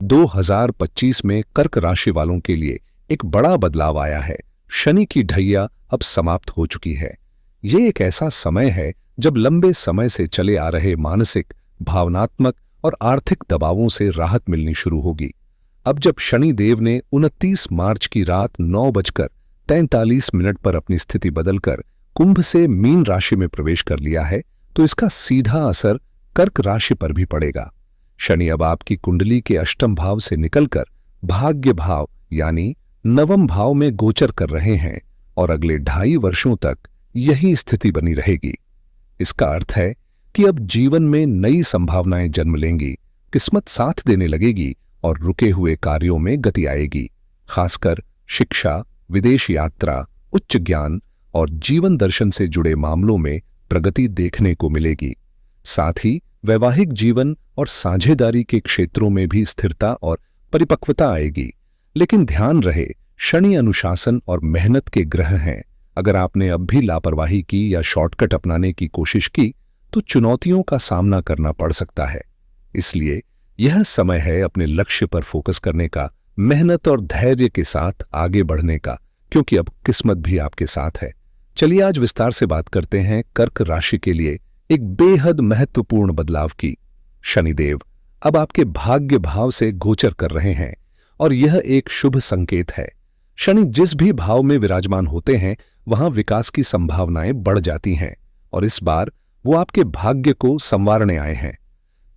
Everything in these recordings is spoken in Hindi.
2025 में कर्क राशि वालों के लिए एक बड़ा बदलाव आया है। शनि की ढैया अब समाप्त हो चुकी है। ये एक ऐसा समय है जब लंबे समय से चले आ रहे मानसिक, भावनात्मक और आर्थिक दबावों से राहत मिलनी शुरू होगी। अब जब शनि देव ने 29 मार्च की रात 9:43 पर अपनी स्थिति बदलकर कुंभ से मीन राशि में प्रवेश कर लिया है, तो इसका सीधा असर कर्क राशि पर भी पड़ेगा। शनि अब आपकी कुंडली के अष्टम भाव से निकलकर भाग्य भाव यानी नवम भाव में गोचर कर रहे हैं और अगले 2.5 वर्षों तक यही स्थिति बनी रहेगी। इसका अर्थ है कि अब जीवन में नई संभावनाएं जन्म लेंगी, किस्मत साथ देने लगेगी और रुके हुए कार्यों में गति आएगी। खासकर शिक्षा, विदेश यात्रा, उच्च ज्ञान और जीवन दर्शन से जुड़े मामलों में प्रगति देखने को मिलेगी। साथ ही वैवाहिक जीवन और साझेदारी के क्षेत्रों में भी स्थिरता और परिपक्वता आएगी। लेकिन ध्यान रहे, शनि अनुशासन और मेहनत के ग्रह हैं। अगर आपने अब भी लापरवाही की या शॉर्टकट अपनाने की कोशिश की तो चुनौतियों का सामना करना पड़ सकता है। इसलिए यह समय है अपने लक्ष्य पर फोकस करने का, मेहनत और धैर्य के साथ आगे बढ़ने का, क्योंकि अब किस्मत भी आपके साथ है। चलिए आज विस्तार से बात करते हैं कर्क राशि के लिए एक बेहद महत्वपूर्ण बदलाव की। शनिदेव अब आपके भाग्य भाव से गोचर कर रहे हैं और यह एक शुभ संकेत है। शनि जिस भी भाव में विराजमान होते हैं वहां विकास की संभावनाएं बढ़ जाती हैं और इस बार वो आपके भाग्य को संवारने आए हैं।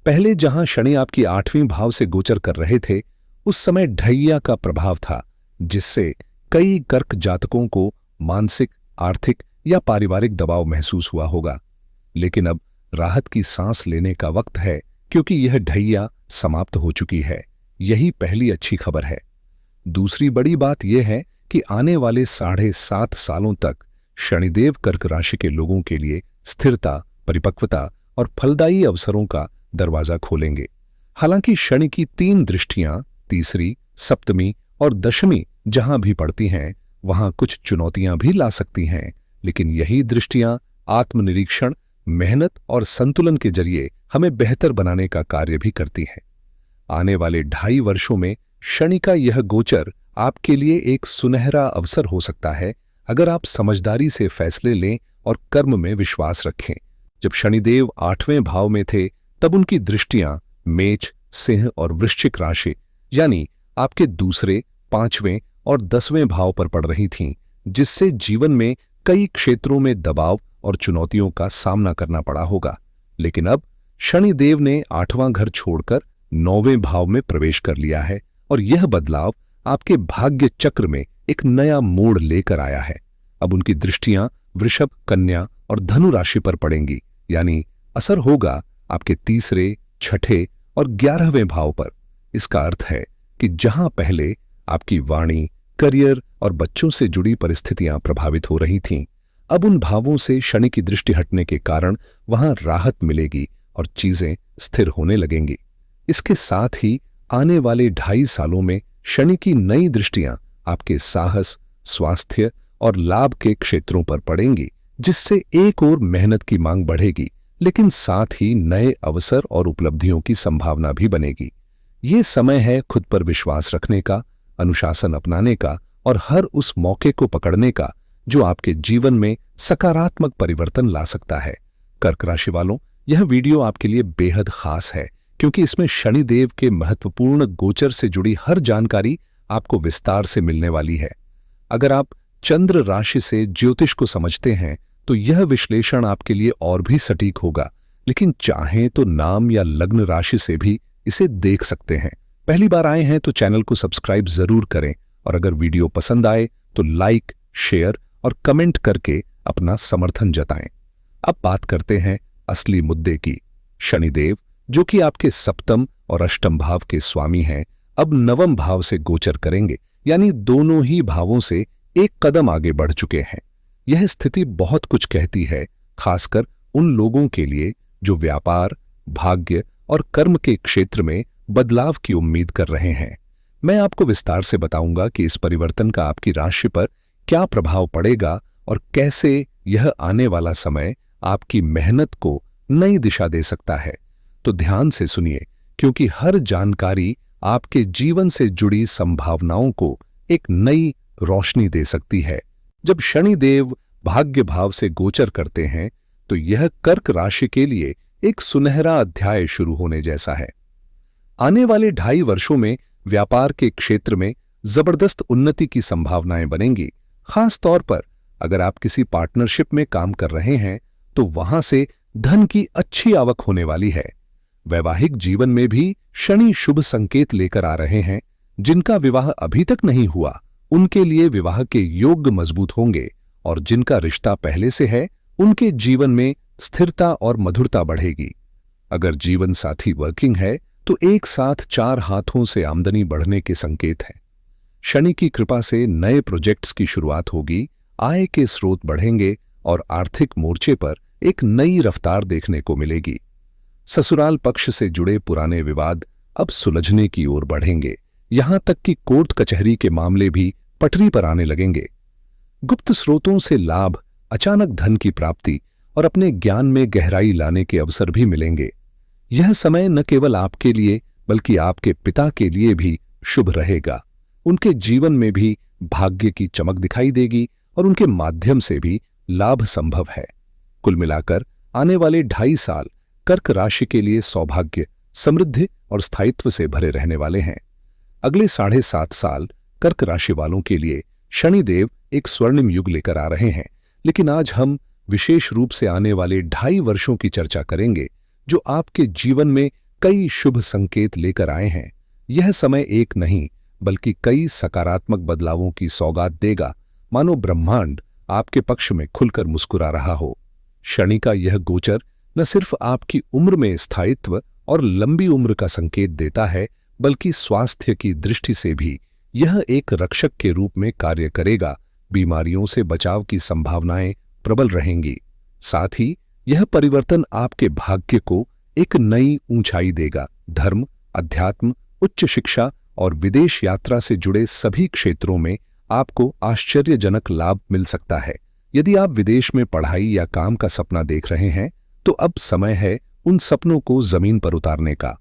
पहले जहां शनि आपकी 8वें भाव से गोचर कर रहे थे, उस समय ढैया का प्रभाव था, जिससे कई कर्क जातकों को मानसिक, आर्थिक या पारिवारिक दबाव महसूस हुआ होगा। लेकिन अब राहत की सांस लेने का वक्त है, क्योंकि यह ढैया समाप्त हो चुकी है। यही पहली अच्छी खबर है। दूसरी बड़ी बात यह है कि आने वाले 7.5 सालों तक शनिदेव कर्क राशि के लोगों के लिए स्थिरता, परिपक्वता और फलदायी अवसरों का दरवाजा खोलेंगे। हालांकि शनि की 3 दृष्टियां, तीसरी, सप्तमी और दशमी जहां भी पड़ती हैं, वहां कुछ चुनौतियां भी ला सकती हैं, लेकिन यही दृष्टियां आत्मनिरीक्षण, मेहनत और संतुलन के जरिए हमें बेहतर बनाने का कार्य भी करती हैं। आने वाले 2.5 वर्षों में शनि का यह गोचर आपके लिए एक सुनहरा अवसर हो सकता है, अगर आप समझदारी से फैसले लें और कर्म में विश्वास रखें। जब शनिदेव 8वें भाव में थे, तब उनकी दृष्टियां मेष, सिंह और वृश्चिक राशि यानी आपके दूसरे, 5वें और 10वें भाव पर पड़ रही थीं, जिससे जीवन में कई क्षेत्रों में दबाव और चुनौतियों का सामना करना पड़ा होगा। लेकिन अब शनिदेव ने 8वां घर छोड़कर 9वें भाव में प्रवेश कर लिया है और यह बदलाव आपके भाग्य चक्र में एक नया मोड़ लेकर आया है। अब उनकी दृष्टियां वृषभ, कन्या और धनु राशि पर पड़ेंगी, यानी असर होगा आपके तीसरे, छठे और 11वें भाव पर। इसका अर्थ है कि जहां पहले आपकी वाणी, करियर और बच्चों से जुड़ी परिस्थितियां प्रभावित हो रही थीं, अब उन भावों से शनि की दृष्टि हटने के कारण वहां राहत मिलेगी और चीजें स्थिर होने लगेंगी। इसके साथ ही आने वाले 2.5 सालों में शनि की नई दृष्टियां आपके साहस, स्वास्थ्य और लाभ के क्षेत्रों पर पड़ेंगी, जिससे एक और मेहनत की मांग बढ़ेगी, लेकिन साथ ही नए अवसर और उपलब्धियों की संभावना भी बनेगी। ये समय है खुद पर विश्वास रखने का, अनुशासन अपनाने का और हर उस मौके को पकड़ने का जो आपके जीवन में सकारात्मक परिवर्तन ला सकता है। कर्क राशि वालों, यह वीडियो आपके लिए बेहद खास है, क्योंकि इसमें शनिदेव के महत्वपूर्ण गोचर से जुड़ी हर जानकारी आपको विस्तार से मिलने वाली है। अगर आप चंद्र राशि से ज्योतिष को समझते हैं तो यह विश्लेषण आपके लिए और भी सटीक होगा, लेकिन चाहें तो नाम या लग्न राशि से भी इसे देख सकते हैं। पहली बार आए हैं तो चैनल को सब्सक्राइब जरूर करें और अगर वीडियो पसंद आए तो लाइक, शेयर और कमेंट करके अपना समर्थन जताएं। अब बात करते हैं असली मुद्दे की। शनिदेव, जो कि आपके सप्तम और अष्टम भाव के स्वामी हैं, अब नवम भाव से गोचर करेंगे, यानी दोनों ही भावों से एक कदम आगे बढ़ चुके हैं। यह स्थिति बहुत कुछ कहती है, खासकर उन लोगों के लिए जो व्यापार, भाग्य और कर्म के क्षेत्र में बदलाव की उम्मीद कर रहे हैं। मैं आपको विस्तार से बताऊंगा कि इस परिवर्तन का आपकी राशि पर क्या प्रभाव पड़ेगा और कैसे यह आने वाला समय आपकी मेहनत को नई दिशा दे सकता है। तो ध्यान से सुनिए, क्योंकि हर जानकारी आपके जीवन से जुड़ी संभावनाओं को एक नई रोशनी दे सकती है। जब शनिदेव भाग्य भाव से गोचर करते हैं तो यह कर्क राशि के लिए एक सुनहरा अध्याय शुरू होने जैसा है। आने वाले 2.5 वर्षों में व्यापार के क्षेत्र में जबरदस्त उन्नति की संभावनाएं बनेंगी। खास तौर पर अगर आप किसी पार्टनरशिप में काम कर रहे हैं तो वहां से धन की अच्छी आवक होने वाली है। वैवाहिक जीवन में भी शनि शुभ संकेत लेकर आ रहे हैं। जिनका विवाह अभी तक नहीं हुआ उनके लिए विवाह के योग मजबूत होंगे और जिनका रिश्ता पहले से है उनके जीवन में स्थिरता और मधुरता बढ़ेगी। अगर जीवन साथी वर्किंग है तो एक साथ 4 हाथों से आमदनी बढ़ने के संकेत हैं। शनि की कृपा से नए प्रोजेक्ट्स की शुरुआत होगी, आय के स्रोत बढ़ेंगे और आर्थिक मोर्चे पर एक नई रफ्तार देखने को मिलेगी। ससुराल पक्ष से जुड़े पुराने विवाद अब सुलझने की ओर बढ़ेंगे। यहां तक कि कोर्ट कचहरी के मामले भी पटरी पर आने लगेंगे। गुप्त स्रोतों से लाभ, अचानक धन की प्राप्ति और अपने ज्ञान में गहराई लाने के अवसर भी मिलेंगे। यह समय न केवल आपके लिए बल्कि आपके पिता के लिए भी शुभ रहेगा। उनके जीवन में भी भाग्य की चमक दिखाई देगी और उनके माध्यम से भी लाभ संभव है। कुल मिलाकर आने वाले 2.5 साल कर्क राशि के लिए सौभाग्य, समृद्धि और स्थायित्व से भरे रहने वाले हैं। अगले 7.5 साल कर्क राशि वालों के लिए शनिदेव एक स्वर्णिम युग लेकर आ रहे हैं, लेकिन आज हम विशेष रूप से आने वाले 2.5 वर्षों की चर्चा करेंगे जो आपके जीवन में कई शुभ संकेत लेकर आए हैं। यह समय एक नहीं बल्कि कई सकारात्मक बदलावों की सौगात देगा, मानो ब्रह्मांड आपके पक्ष में खुलकर मुस्कुरा रहा हो। शनि का यह गोचर न सिर्फ आपकी उम्र में स्थायित्व और लंबी उम्र का संकेत देता है बल्कि स्वास्थ्य की दृष्टि से भी यह एक रक्षक के रूप में कार्य करेगा। बीमारियों से बचाव की संभावनाएं प्रबल रहेंगी। साथ ही यह परिवर्तन आपके भाग्य को एक नई ऊंचाई देगा। धर्म, अध्यात्म, उच्च शिक्षा और विदेश यात्रा से जुड़े सभी क्षेत्रों में आपको आश्चर्यजनक लाभ मिल सकता है। यदि आप विदेश में पढ़ाई या काम का सपना देख रहे हैं तो अब समय है उन सपनों को जमीन पर उतारने का।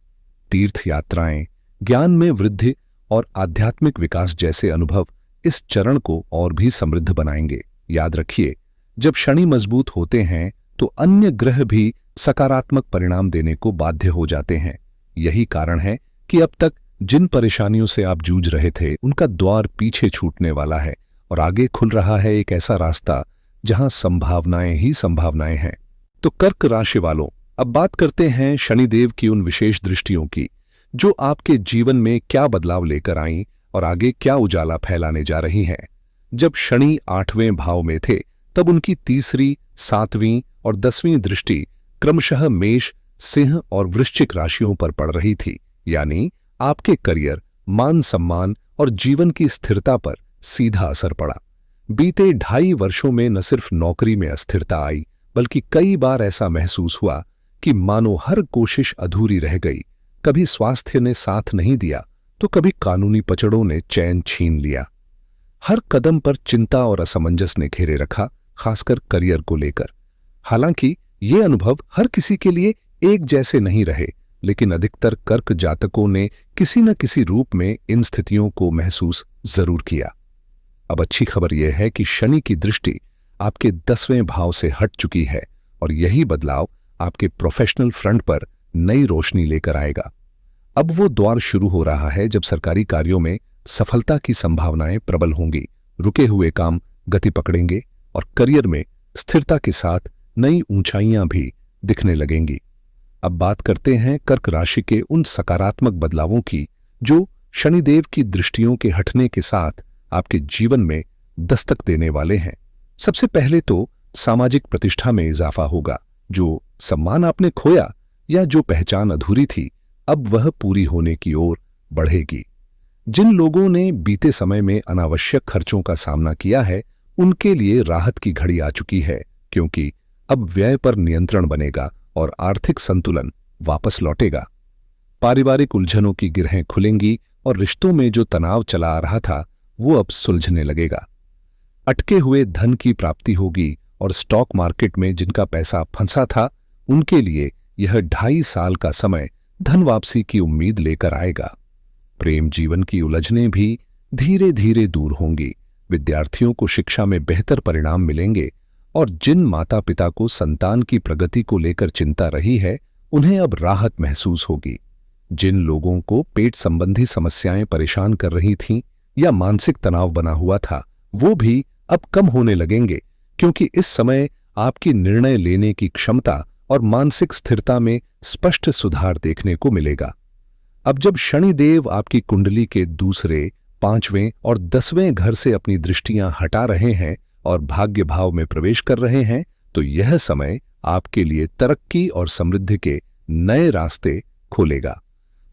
तीर्थ यात्राएं, ज्ञान में वृद्धि और आध्यात्मिक विकास जैसे अनुभव इस चरण को और भी समृद्ध बनाएंगे। याद रखिए, जब शनि मजबूत होते हैं तो अन्य ग्रह भी सकारात्मक परिणाम देने को बाध्य हो जाते हैं। यही कारण है कि अब तक जिन परेशानियों से आप जूझ रहे थे उनका द्वार पीछे छूटने वाला है और आगे खुल रहा है एक ऐसा रास्ता जहां संभावनाएं ही संभावनाएं हैं। तो कर्क राशि वालों, अब बात करते हैं शनिदेव की उन विशेष दृष्टियों की जो आपके जीवन में क्या बदलाव लेकर आईं और आगे क्या उजाला फैलाने जा रही हैं। जब शनि 8वें भाव में थे तब उनकी 3री, 7वीं और 10वीं दृष्टि क्रमशः मेष, सिंह और वृश्चिक राशियों पर पड़ रही थी, यानी आपके करियर, मान सम्मान और जीवन की स्थिरता पर सीधा असर पड़ा। बीते 2.5 वर्षों में न सिर्फ नौकरी में अस्थिरता आई बल्कि कई बार ऐसा महसूस हुआ कि मानो हर कोशिश अधूरी रह गई। कभी स्वास्थ्य ने साथ नहीं दिया तो कभी कानूनी पचड़ों ने चैन छीन लिया। हर कदम पर चिंता और असमंजस ने घेरे रखा, खासकर करियर को लेकर। हालांकि ये अनुभव हर किसी के लिए एक जैसे नहीं रहे, लेकिन अधिकतर कर्क जातकों ने किसी न किसी रूप में इन स्थितियों को महसूस जरूर किया। अब अच्छी खबर यह है कि शनि की दृष्टि आपके 10वें भाव से हट चुकी है और यही बदलाव आपके प्रोफेशनल फ्रंट पर नई रोशनी लेकर आएगा। अब वो दौर शुरू हो रहा है जब सरकारी कार्यों में सफलता की संभावनाएं प्रबल होंगी, रुके हुए काम गति पकड़ेंगे और करियर में स्थिरता के साथ नई ऊंचाइयां भी दिखने लगेंगी। अब बात करते हैं कर्क राशि के उन सकारात्मक बदलावों की जो शनिदेव की दृष्टियों के हटने के साथ आपके जीवन में दस्तक देने वाले हैं। सबसे पहले तो सामाजिक प्रतिष्ठा में इजाफा होगा। जो सम्मान आपने खोया या जो पहचान अधूरी थी, अब वह पूरी होने की ओर बढ़ेगी। जिन लोगों ने बीते समय में अनावश्यक खर्चों का सामना किया है, उनके लिए राहत की घड़ी आ चुकी है, क्योंकि अब व्यय पर नियंत्रण बनेगा और आर्थिक संतुलन वापस लौटेगा। पारिवारिक उलझनों की गिरहें खुलेंगी और रिश्तों में जो तनाव चला आ रहा था वो अब सुलझने लगेगा। अटके हुए धन की प्राप्ति होगी और स्टॉक मार्केट में जिनका पैसा फंसा था उनके लिए यह 2.5 साल का समय धन वापसी की उम्मीद लेकर आएगा। प्रेम जीवन की उलझनें भी धीरे धीरे दूर होंगी। विद्यार्थियों को शिक्षा में बेहतर परिणाम मिलेंगे और जिन माता पिता को संतान की प्रगति को लेकर चिंता रही है, उन्हें अब राहत महसूस होगी। जिन लोगों को पेट संबंधी समस्याएं परेशान कर रही थीं या मानसिक तनाव बना हुआ था, वो भी अब कम होने लगेंगे, क्योंकि इस समय आपकी निर्णय लेने की क्षमता और मानसिक स्थिरता में स्पष्ट सुधार देखने को मिलेगा। अब जब शनिदेव आपकी कुंडली के दूसरे, 5वें और 10वें घर से अपनी दृष्टियां हटा रहे हैं और भाग्य भाव में प्रवेश कर रहे हैं, तो यह समय आपके लिए तरक्की और समृद्धि के नए रास्ते खोलेगा।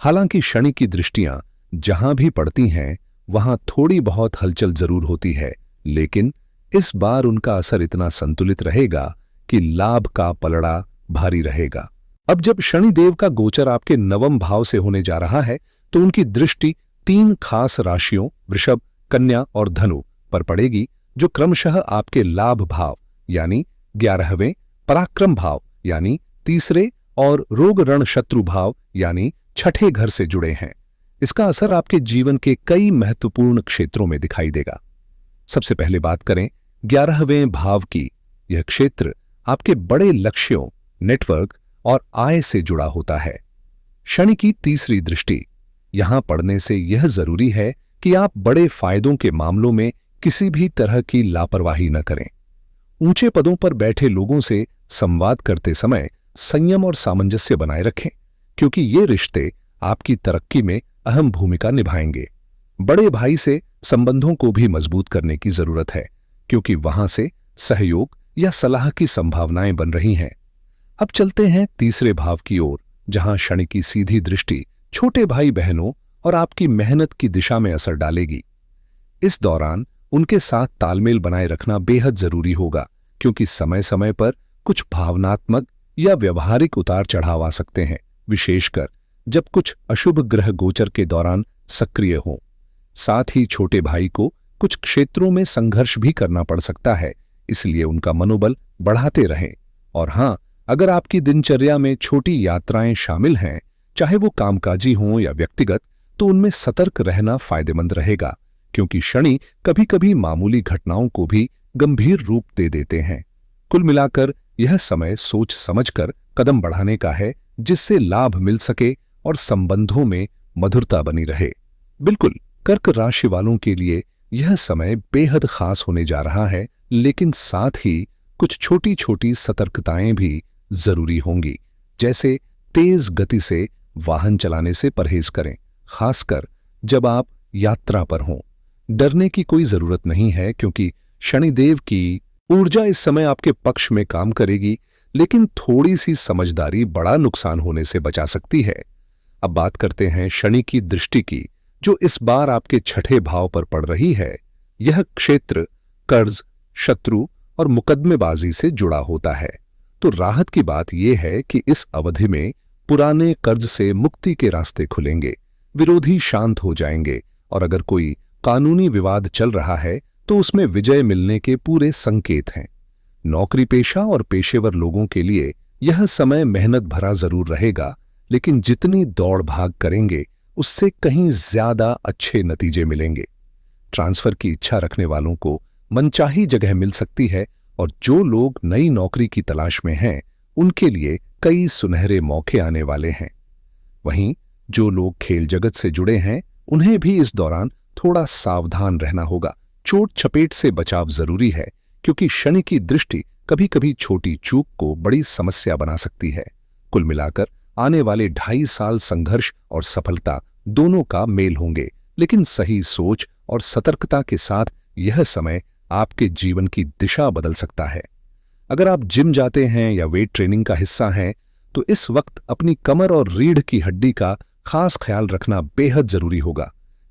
हालांकि शनि की दृष्टियां जहां भी पड़ती हैं, वहां थोड़ी बहुत हलचल जरूर होती है, लेकिन इस बार उनका असर इतना संतुलित रहेगा कि लाभ का पलड़ा भारी रहेगा। अब जब शनिदेव का गोचर आपके 9वें भाव से होने जा रहा है, तो उनकी दृष्टि 3 खास राशियों वृषभ, कन्या और धनु पर पड़ेगी, जो क्रमशः आपके लाभ भाव यानी 11वें, पराक्रम भाव यानी 3रे और रोग रण शत्रु भाव यानी 6ठे घर से जुड़े हैं। इसका असर आपके जीवन के कई महत्वपूर्ण क्षेत्रों में दिखाई देगा। सबसे पहले बात करें 11वें भाव की। यह क्षेत्र आपके बड़े लक्ष्यों, नेटवर्क और आय से जुड़ा होता है। शनि की तीसरी दृष्टि यहां पड़ने से यह जरूरी है कि आप बड़े फायदों के मामलों में किसी भी तरह की लापरवाही न करें। ऊंचे पदों पर बैठे लोगों से संवाद करते समय संयम और सामंजस्य बनाए रखें, क्योंकि ये रिश्ते आपकी तरक्की में अहम भूमिका निभाएंगे। बड़े भाई से संबंधों को भी मजबूत करने की जरूरत है, क्योंकि वहां से सहयोग या सलाह की संभावनाएं बन रही हैं। अब चलते हैं तीसरे भाव की ओर, जहां शनि की सीधी दृष्टि छोटे भाई बहनों और आपकी मेहनत की दिशा में असर डालेगी। इस दौरान उनके साथ तालमेल बनाए रखना बेहद जरूरी होगा, क्योंकि समय समय पर कुछ भावनात्मक या व्यवहारिक उतार चढ़ाव आ सकते हैं, विशेषकर जब कुछ अशुभ ग्रह गोचर के दौरान सक्रिय हों। साथ ही छोटे भाई को कुछ क्षेत्रों में संघर्ष भी करना पड़ सकता है, इसलिए उनका मनोबल बढ़ाते रहें। और हां, अगर आपकी दिनचर्या में छोटी यात्राएं शामिल हैं, चाहे वो कामकाजी हों या व्यक्तिगत, तो उनमें सतर्क रहना फायदेमंद रहेगा, क्योंकि शनि कभी कभी मामूली घटनाओं को भी गंभीर रूप दे देते हैं। कुल मिलाकर यह समय सोच समझकर कदम बढ़ाने का है, जिससे लाभ मिल सके और संबंधों में मधुरता बनी रहे। बिल्कुल, कर्क राशि वालों के लिए यह समय बेहद खास होने जा रहा है, लेकिन साथ ही कुछ छोटी छोटी सतर्कताएं भी जरूरी होंगी। जैसे तेज गति से वाहन चलाने से परहेज करें, खासकर जब आप यात्रा पर हों। डरने की कोई जरूरत नहीं है, क्योंकि शनिदेव की ऊर्जा इस समय आपके पक्ष में काम करेगी, लेकिन थोड़ी सी समझदारी बड़ा नुकसान होने से बचा सकती है। अब बात करते हैं शनि की दृष्टि की, जो इस बार आपके 6ठे भाव पर पड़ रही है। यह क्षेत्र कर्ज, शत्रु और मुकदमेबाजी से जुड़ा होता है। तो राहत की बात यह है कि इस अवधि में पुराने कर्ज से मुक्ति के रास्ते खुलेंगे, विरोधी शांत हो जाएंगे, और अगर कोई कानूनी विवाद चल रहा है तो उसमें विजय मिलने के पूरे संकेत हैं। नौकरी पेशा और पेशेवर लोगों के लिए यह समय मेहनत भरा जरूर रहेगा, लेकिन जितनी दौड़ भाग करेंगे उससे कहीं ज्यादा अच्छे नतीजे मिलेंगे। ट्रांसफर की इच्छा रखने वालों को मनचाही जगह मिल सकती है, और जो लोग नई नौकरी की तलाश में हैं, उनके लिए कई सुनहरे मौके आने वाले हैं। वहीं जो लोग खेल जगत से जुड़े हैं, उन्हें भी इस दौरान थोड़ा सावधान रहना होगा। चोट चपेट से बचाव जरूरी है, क्योंकि शनि की दृष्टि कभी कभी छोटी चूक को बड़ी समस्या बना सकती है। कुल मिलाकर आने वाले 2.5 साल संघर्ष और सफलता दोनों का मेल होंगे, लेकिन सही सोच और सतर्कता के साथ यह समय आपके जीवन की दिशा बदल सकता है। अगर आप जिम जाते हैं या वेट ट्रेनिंग का हिस्सा हैं, तो इस वक्त अपनी कमर और रीढ़ की हड्डी का खास ख्याल रखना बेहद जरूरी होगा।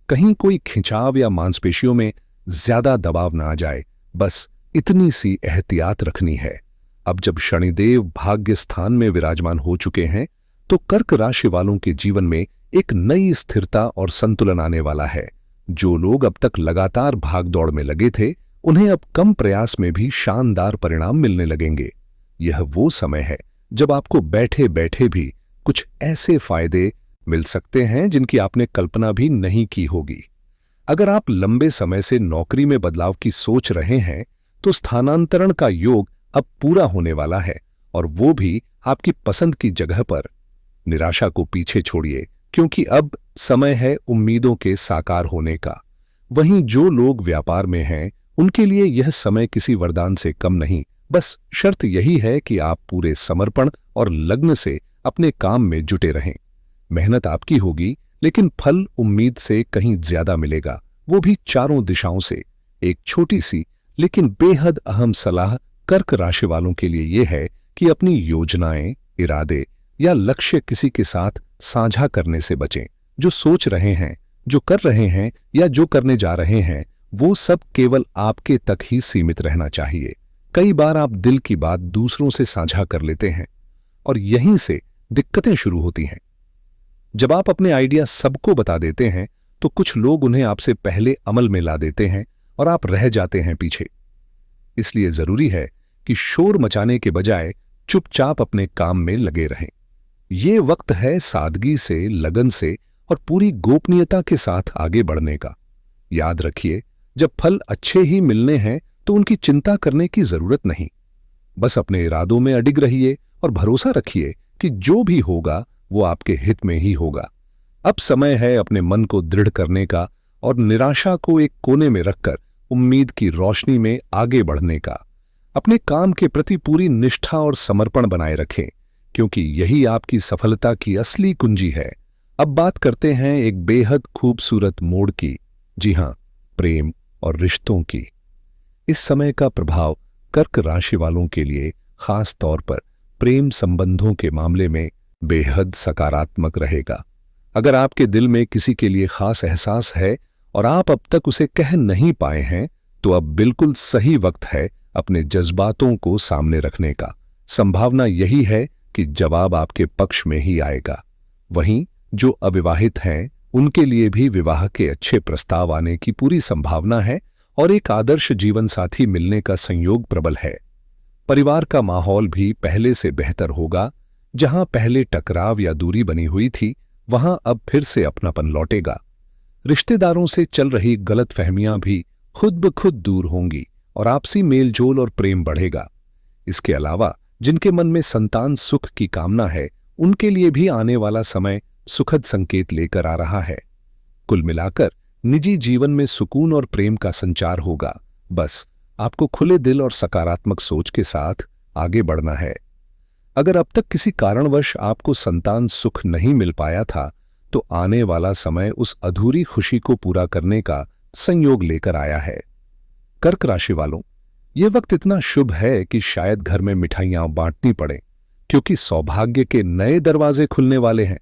कहीं कोई खिंचाव या मांसपेशियों में ज्यादा दबाव ना आ जाए, बस इतनी सी एहतियात रखनी है। अब जब शनिदेव भाग्य स्थान में विराजमान हो चुके हैं, तो कर्क राशि वालों के जीवन में एक नई स्थिरता और संतुलन आने वाला है। जो लोग अब तक लगातार भागदौड़ में लगे थे, उन्हें अब कम प्रयास में भी शानदार परिणाम मिलने लगेंगे। यह वो समय है जब आपको बैठे बैठे भी कुछ ऐसे फायदे मिल सकते हैं जिनकी आपने कल्पना भी नहीं की होगी। अगर आप लंबे समय से नौकरी में बदलाव की सोच रहे हैं तो स्थानांतरण का योग अब पूरा होने वाला है, और वो भी आपकी पसंद की जगह पर। निराशा को पीछे छोड़िए, क्योंकि अब समय है उम्मीदों के साकार होने का। वहीं जो लोग व्यापार में हैं उनके लिए यह समय किसी वरदान से कम नहीं, बस शर्त यही है कि आप पूरे समर्पण और लगन से अपने काम में जुटे रहें। मेहनत आपकी होगी, लेकिन फल उम्मीद से कहीं ज्यादा मिलेगा, वो भी चारों दिशाओं से। एक छोटी सी लेकिन बेहद अहम सलाह कर्क राशि वालों के लिए यह है कि अपनी योजनाएं, इरादे या लक्ष्य किसी के साथ साझा करने से बचें। जो सोच रहे हैं, जो कर रहे हैं या जो करने जा रहे हैं, वो सब केवल आपके तक ही सीमित रहना चाहिए। कई बार आप दिल की बात दूसरों से साझा कर लेते हैं और यहीं से दिक्कतें शुरू होती हैं। जब आप अपने आइडिया सबको बता देते हैं तो कुछ लोग उन्हें आपसे पहले अमल में ला देते हैं और आप रह जाते हैं पीछे। इसलिए जरूरी है कि शोर मचाने के बजाय चुपचाप अपने काम में लगे रहें। ये वक्त है सादगी से, लगन से और पूरी गोपनीयता के साथ आगे बढ़ने का। याद रखिए, जब फल अच्छे ही मिलने हैं तो उनकी चिंता करने की जरूरत नहीं। बस अपने इरादों में अडिग रहिए और भरोसा रखिए कि जो भी होगा वो आपके हित में ही होगा। अब समय है अपने मन को दृढ़ करने का और निराशा को एक कोने में रखकर उम्मीद की रोशनी में आगे बढ़ने का। अपने काम के प्रति पूरी निष्ठा और समर्पण बनाए रखें, क्योंकि यही आपकी सफलता की असली कुंजी है। अब बात करते हैं एक बेहद खूबसूरत मोड़ की। जी हां, प्रेम और रिश्तों की। इस समय का प्रभाव कर्क राशि वालों के लिए खास तौर पर प्रेम संबंधों के मामले में बेहद सकारात्मक रहेगा। अगर आपके दिल में किसी के लिए खास एहसास है और आप अब तक उसे कह नहीं पाए हैं, तो अब बिल्कुल सही वक्त है अपने जज्बातों को सामने रखने का। संभावना यही है कि जवाब आपके पक्ष में ही आएगा। वहीं जो अविवाहित हैं उनके लिए भी विवाह के अच्छे प्रस्ताव आने की पूरी संभावना है और एक आदर्श जीवन साथी मिलने का संयोग प्रबल है। परिवार का माहौल भी पहले से बेहतर होगा। जहां पहले टकराव या दूरी बनी हुई थी, वहां अब फिर से अपनापन लौटेगा। रिश्तेदारों से चल रही गलतफहमियां भी खुद ब खुद दूर होंगी और आपसी मेलजोल और प्रेम बढ़ेगा। इसके अलावा जिनके मन में संतान सुख की कामना है, उनके लिए भी आने वाला समय सुखद संकेत लेकर आ रहा है। कुल मिलाकर निजी जीवन में सुकून और प्रेम का संचार होगा। बस आपको खुले दिल और सकारात्मक सोच के साथ आगे बढ़ना है। अगर अब तक किसी कारणवश आपको संतान सुख नहीं मिल पाया था, तो आने वाला समय उस अधूरी खुशी को पूरा करने का संयोग लेकर आया है। कर्क राशि वालों, यह वक्त इतना शुभ है कि शायद घर में मिठाइयां बांटनी पड़े, क्योंकि सौभाग्य के नए दरवाजे खुलने वाले हैं।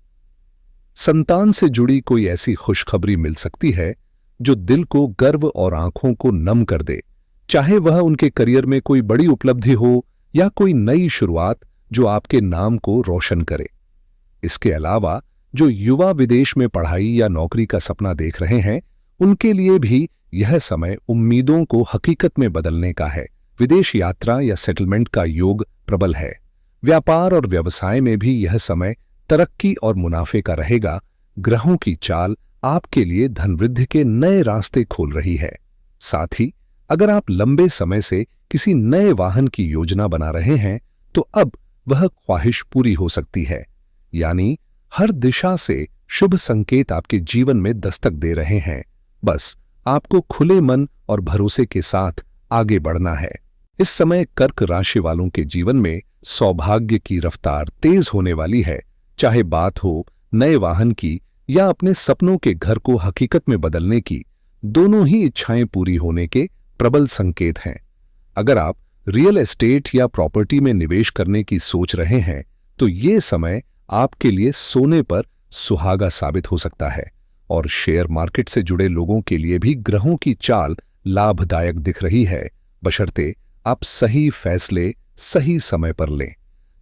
संतान से जुड़ी कोई ऐसी खुशखबरी मिल सकती है जो दिल को गर्व और आंखों को नम कर दे, चाहे वह उनके करियर में कोई बड़ी उपलब्धि हो या कोई नई शुरुआत जो आपके नाम को रोशन करे। इसके अलावा जो युवा विदेश में पढ़ाई या नौकरी का सपना देख रहे हैं, उनके लिए भी यह समय उम्मीदों को हकीकत में बदलने का है। विदेश यात्रा या सेटलमेंट का योग प्रबल है। व्यापार और व्यवसाय में भी यह समय तरक्की और मुनाफे का रहेगा। ग्रहों की चाल आपके लिए धन वृद्धि के नए रास्ते खोल रही है। साथ ही अगर आप लंबे समय से किसी नए वाहन की योजना बना रहे हैं, तो अब वह ख्वाहिश पूरी हो सकती है। यानी हर दिशा से शुभ संकेत आपके जीवन में दस्तक दे रहे हैं। बस आपको खुले मन और भरोसे के साथ आगे बढ़ना है। इस समय कर्क राशि वालों के जीवन में सौभाग्य की रफ्तार तेज होने वाली है। चाहे बात हो नए वाहन की या अपने सपनों के घर को हकीकत में बदलने की, दोनों ही इच्छाएं पूरी होने के प्रबल संकेत हैं। अगर आप रियल एस्टेट या प्रॉपर्टी में निवेश करने की सोच रहे हैं, तो ये समय आपके लिए सोने पर सुहागा साबित हो सकता है। और शेयर मार्केट से जुड़े लोगों के लिए भी ग्रहों की चाल लाभदायक दिख रही है, बशर्ते आप सही फैसले सही समय पर लें।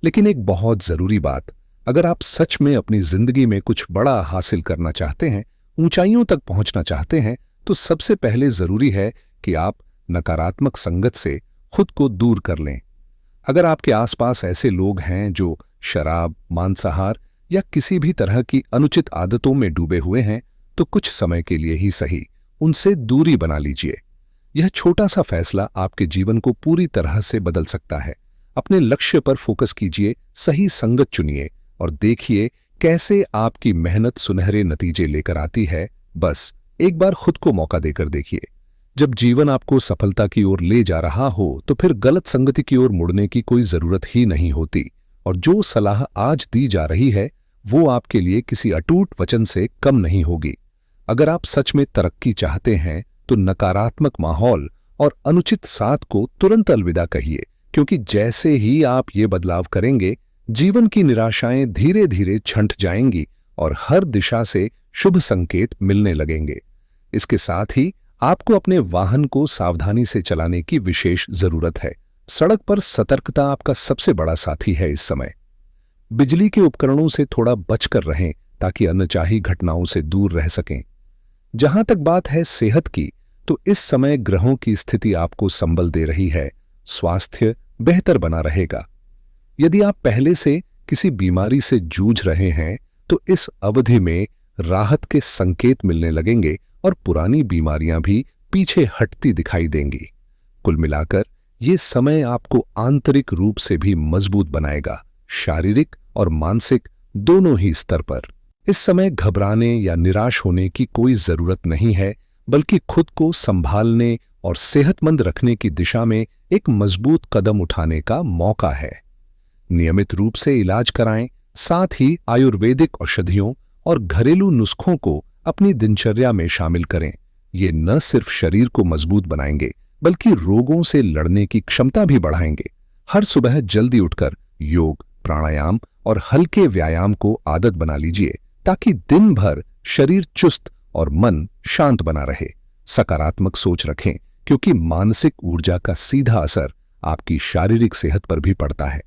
लेकिन एक बहुत जरूरी बात, अगर आप सच में अपनी जिंदगी में कुछ बड़ा हासिल करना चाहते हैं, ऊंचाइयों तक पहुंचना चाहते हैं, तो सबसे पहले जरूरी है कि आप नकारात्मक संगत से खुद को दूर कर लें। अगर आपके आसपास ऐसे लोग हैं जो शराब, मांसाहार या किसी भी तरह की अनुचित आदतों में डूबे हुए हैं तो कुछ समय के लिए ही सही उनसे दूरी बना लीजिए। यह छोटा सा फैसला आपके जीवन को पूरी तरह से बदल सकता है। अपने लक्ष्य पर फोकस कीजिए, सही संगत चुनिए और देखिए कैसे आपकी मेहनत सुनहरे नतीजे लेकर आती है। बस एक बार खुद को मौका देकर देखिए। जब जीवन आपको सफलता की ओर ले जा रहा हो तो फिर गलत संगति की ओर मुड़ने की कोई जरूरत ही नहीं होती, और जो सलाह आज दी जा रही है वो आपके लिए किसी अटूट वचन से कम नहीं होगी। अगर आप सच में तरक्की चाहते हैं तो नकारात्मक माहौल और अनुचित साथ को तुरंत अलविदा कहिए, क्योंकि जैसे ही आप ये बदलाव करेंगे जीवन की निराशाएं धीरे धीरे छंट जाएंगी और हर दिशा से शुभ संकेत मिलने लगेंगे। इसके साथ ही आपको अपने वाहन को सावधानी से चलाने की विशेष जरूरत है। सड़क पर सतर्कता आपका सबसे बड़ा साथी है इस समय। बिजली के उपकरणों से थोड़ा बचकर रहें ताकि अनचाही घटनाओं से दूर रह सकें। जहां तक बात है सेहत की, तो इस समय ग्रहों की स्थिति आपको संबल दे रही है। स्वास्थ्य बेहतर बना रहेगा। यदि आप पहले से किसी बीमारी से जूझ रहे हैं तो इस अवधि में राहत के संकेत मिलने लगेंगे और पुरानी बीमारियां भी पीछे हटती दिखाई देंगी। कुल मिलाकर ये समय आपको आंतरिक रूप से भी मजबूत बनाएगा, शारीरिक और मानसिक दोनों ही स्तर पर। इस समय घबराने या निराश होने की कोई जरूरत नहीं है, बल्कि खुद को संभालने और सेहतमंद रखने की दिशा में एक मजबूत कदम उठाने का मौका है। नियमित रूप से इलाज कराएं, साथ ही आयुर्वेदिक औषधियों और घरेलू नुस्खों को अपनी दिनचर्या में शामिल करें। ये न सिर्फ शरीर को मजबूत बनाएंगे बल्कि रोगों से लड़ने की क्षमता भी बढ़ाएंगे। हर सुबह जल्दी उठकर योग, प्राणायाम और हल्के व्यायाम को आदत बना लीजिए ताकि दिन भर शरीर चुस्त और मन शांत बना रहे। सकारात्मक सोच रखें, क्योंकि मानसिक ऊर्जा का सीधा असर आपकी शारीरिक सेहत पर भी पड़ता है।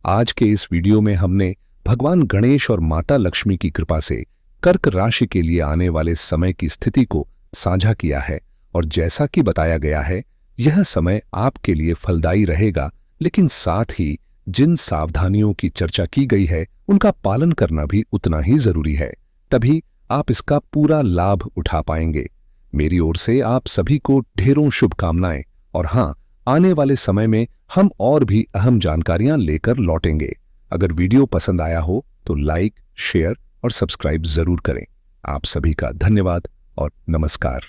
आज के इस वीडियो में हमने भगवान गणेश और माता लक्ष्मी की कृपा से कर्क राशि के लिए आने वाले समय की स्थिति को साझा किया है, और जैसा कि बताया गया है यह समय आपके लिए फलदायी रहेगा, लेकिन साथ ही जिन सावधानियों की चर्चा की गई है उनका पालन करना भी उतना ही जरूरी है, तभी आप इसका पूरा लाभ उठा पाएंगे। मेरी ओर से आप सभी को ढेरों शुभकामनाएं, और हां, आने वाले समय में हम और भी अहम जानकारियां लेकर लौटेंगे। अगर वीडियो पसंद आया हो तो लाइक, शेयर और सब्सक्राइब जरूर करें। आप सभी का धन्यवाद और नमस्कार।